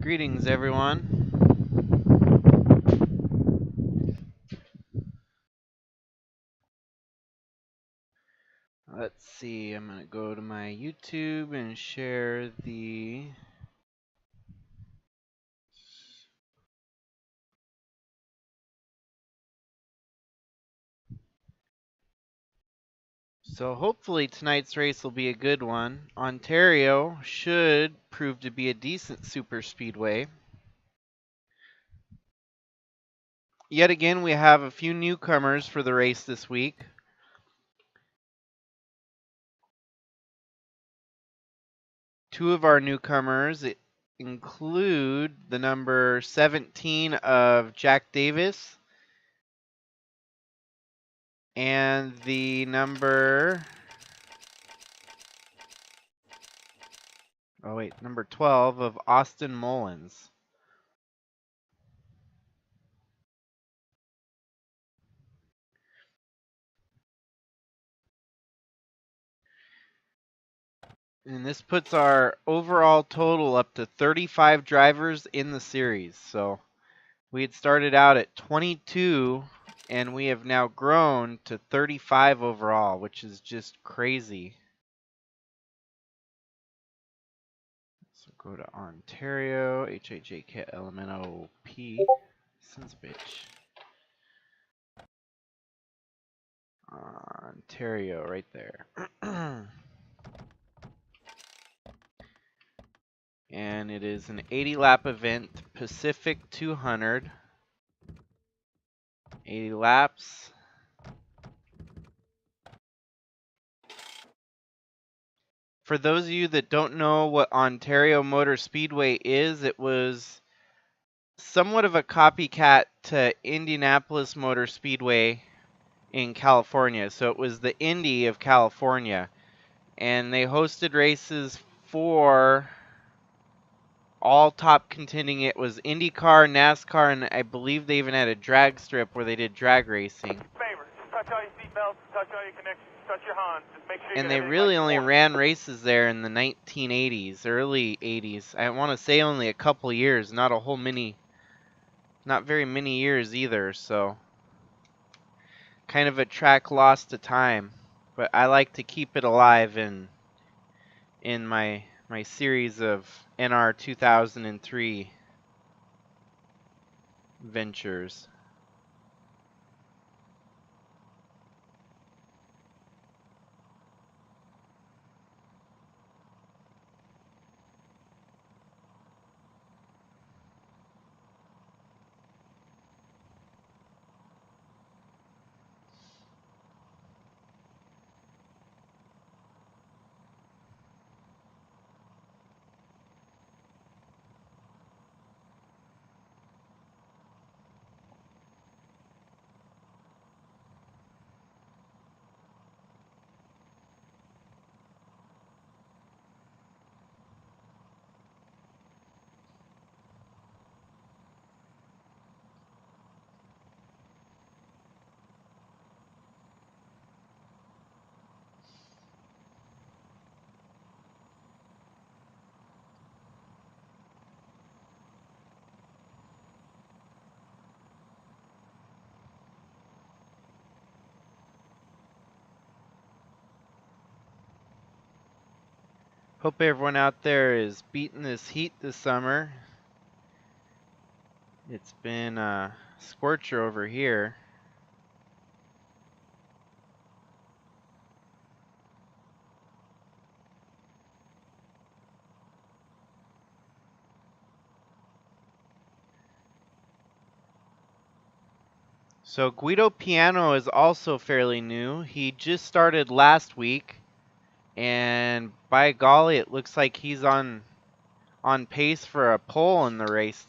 Greetings, everyone. Let's see, I'm going to go to my YouTube and share the... So hopefully tonight's race will be a good one. Ontario should prove to be a decent super speedway. Yet again, we have a few newcomers for the race this week. Two of our newcomers include the number 17 of Jack Davis and the number... Oh wait, number 12 of Austin Mullins. And this puts our overall total up to 35 drivers in the series. So we had started out at 22 and we have now grown to 35 overall, which is just crazy. So go to Ontario, HAJKLMNOP, sons of a bitch. Ontario, right there. And it is an 80-lap event, Pacific 200. 80 laps. For those of you that don't know what Ontario Motor Speedway is, it was somewhat of a copycat to Indianapolis Motor Speedway in California. So it was the Indy of California. And they hosted races for all top contending. It was IndyCar, NASCAR, and I believe they even had a drag strip where they did drag racing. Favor, just touch all your seatbelts, touch all your connections, touch your Hans. Just make sure you And they really only ran races there in the 1980s, early 80s. I want to say only a couple years, not very many years either, so kind of a track lost to time. But I like to keep it alive in my series of NR 2003 ventures. Hope everyone out there is beating this heat this summer. It's been a scorcher over here. So Guido Piano is also fairly new. He just started last week, and by golly, it looks like he's on pace for a pole in the race.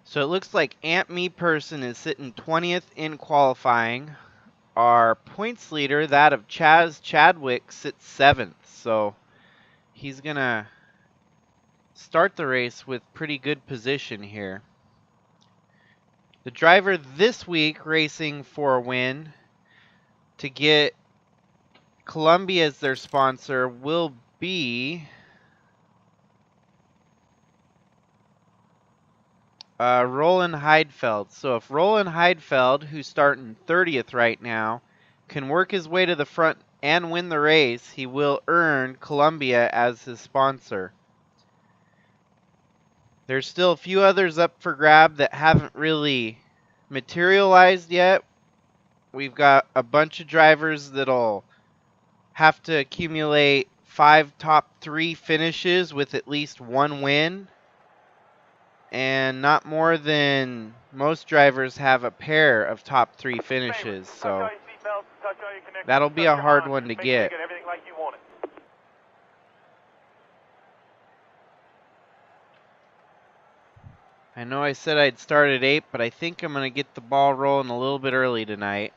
So it looks like Ant Meeperson is sitting 20th in qualifying. Our points leader, that of Chaz Chadwick, sits 7th. So he's going to start the race with pretty good position here. The driver this week racing for a win to get Columbia as their sponsor will be Roland Heidfeld. So if Roland Heidfeld, who's starting 30th right now, can work his way to the front and win the race, he will earn Columbia as his sponsor. There's still a few others up for grab that haven't really materialized yet. We've got a bunch of drivers that'll have to accumulate 5 top 3 finishes with at least 1 win. And not more than most drivers have a pair of top 3 finishes. So that'll be a hard one to get. I know I said I'd start at 8, but I think I'm going to get the ball rolling a little bit early tonight.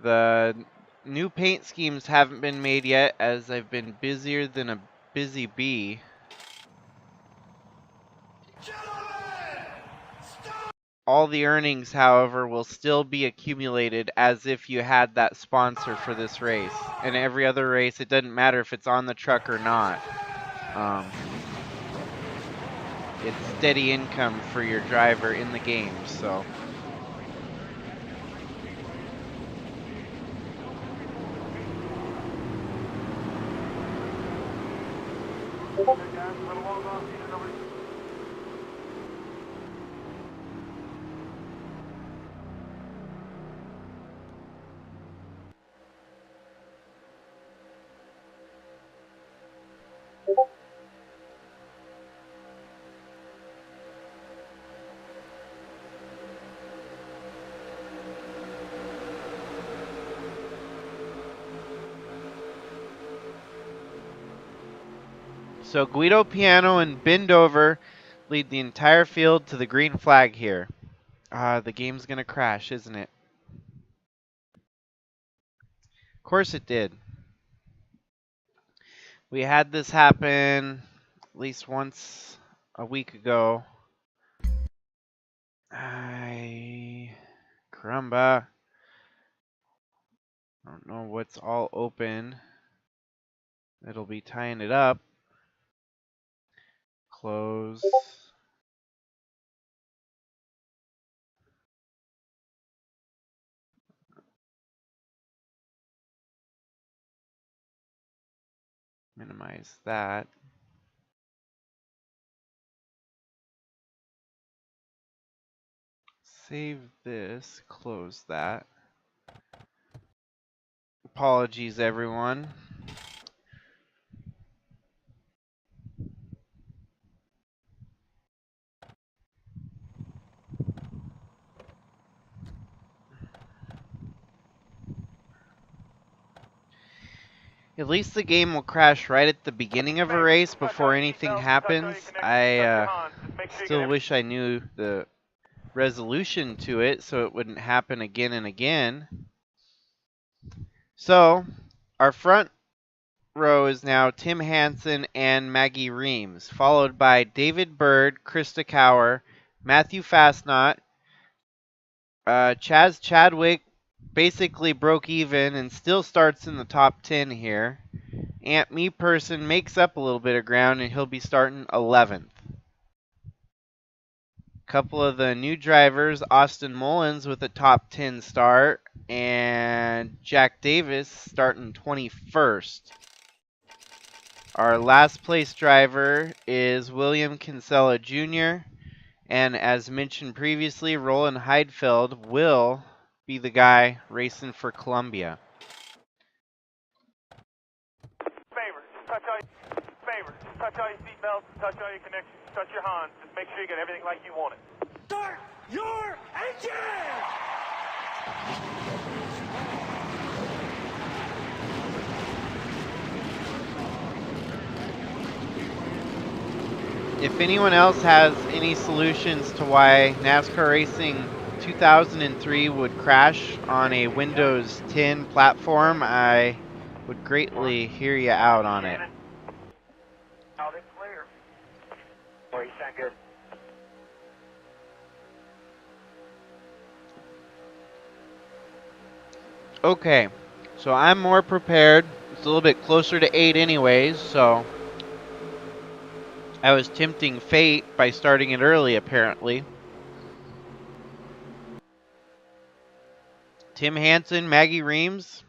The new paint schemes haven't been made yet, as I've been busier than a busy bee. All the earnings, however, will still be accumulated as if you had that sponsor for this race. And every other race, it doesn't matter if it's on the truck or not. It's steady income for your driver in the game, so. So Guido Piano and Bindover lead the entire field to the green flag here. The game's going to crash, isn't it? Of course it did. We had this happen at least once a week ago. Caramba. I don't know what's all open. It'll be tying it up. Close. Minimize that. Save this. Close that. Apologies, everyone. At least the game will crash right at the beginning of a race before anything happens. I still wish I knew the resolution to it so it wouldn't happen again and again. So, our front row is now Tim Hansen and Maggie Reams, followed by David Bird, Krista Cower, Matthew Fastnot, Chaz Chadwick basically broke even and still starts in the top 10 here. Ant Meeperson makes up a little bit of ground and he'll be starting 11th. Couple of the new drivers, Austin Mullins with a top 10 start and Jack Davis starting 21st. Our last place driver is William Kinsella Jr. And as mentioned previously, Roland Heidfeld will be the guy racing for Columbia. Touch all your seatbelts, touch all your connections, touch your Hans. Just make sure you get everything like you want it. Start your engine! If anyone else has any solutions to why NASCAR Racing 2003 would crash on a Windows 10 platform, I would greatly hear you out on it. Out and clear. Boy, you sound good. Okay, so I'm more prepared. It's a little bit closer to 8 anyways, so I was tempting fate by starting it early, apparently. Tim Hansen, Maggie Reams.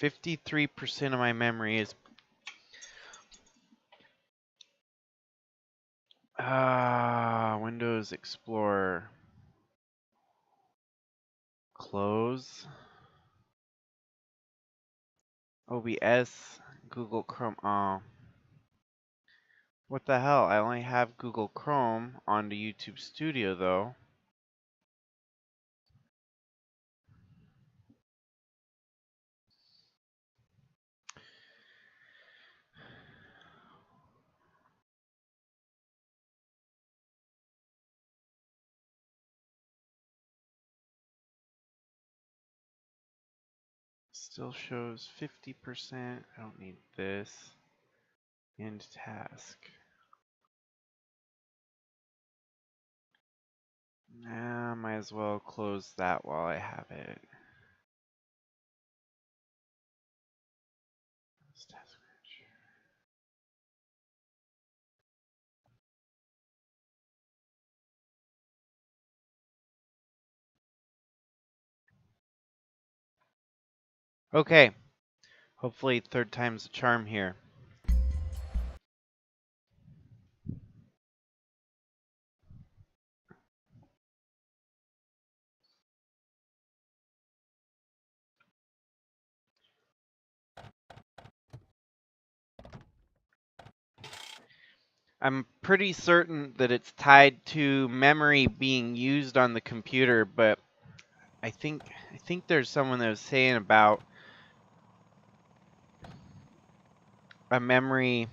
53% of my memory is Windows Explorer. Close. OBS. Google Chrome. Oh. What the hell? I only have Google Chrome onto YouTube Studio though. Still shows 50%. I don't need this. End task. Nah, might as well close that while I have it. Task manager. Okay. Hopefully third time's the charm here. I'm pretty certain that it's tied to memory being used on the computer, but I think there's someone that was saying about a memory,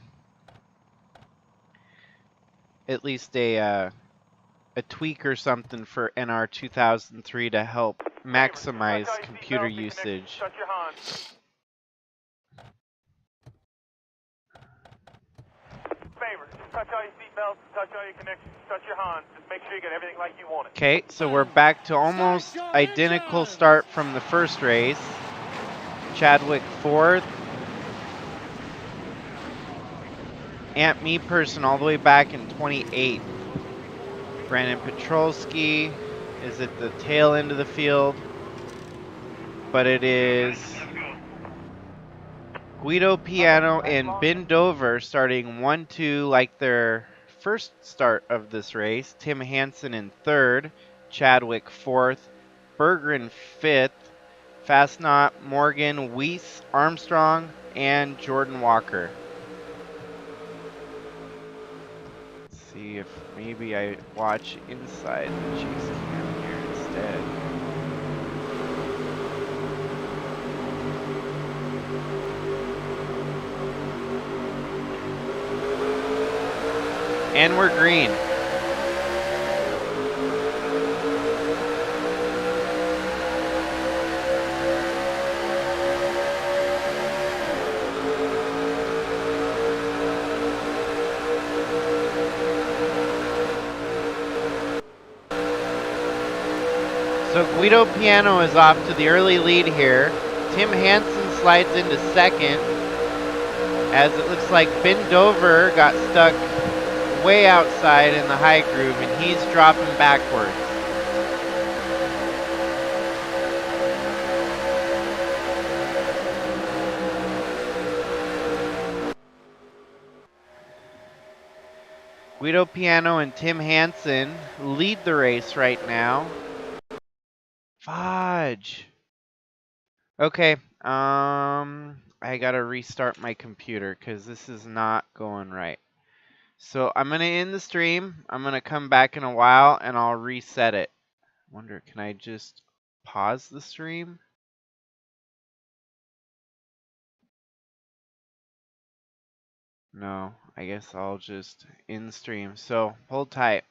at least a tweak or something for NR 2003 to help maximize computer usage. Touch your Hans. Favor, just touch all your seatbelts, touch all your connections, touch your Hans. Just make sure you get everything like you want it. Okay, so we're back to almost identical start from the first race. Chadwick fourth. Ant Meeperson all the way back in 28th. Brandon Petrolsky is at the tail end of the field, but it is Guido Piano and Ben Dover starting 1-2 like their first start of this race. Tim Hansen in third, Chadwick fourth, Berggren fifth, Fastnot, Morgan, Weiss, Armstrong, and Jordan Walker. Let's see if maybe I watch inside the chase cam here instead. And we're green. So Guido Piano is off to the early lead here. Tim Hansen slides into second, as it looks like Ben Dover got stuck way outside in the high groove and he's dropping backwards. Guido Piano and Tim Hansen lead the race right now. Fudge. Okay, I gotta restart my computer because this is not going right. So I'm going to end the stream. I'm going to come back in a while and I'll reset it. Wonder, can I just pause the stream? No, I guess I'll just end stream. So hold tight.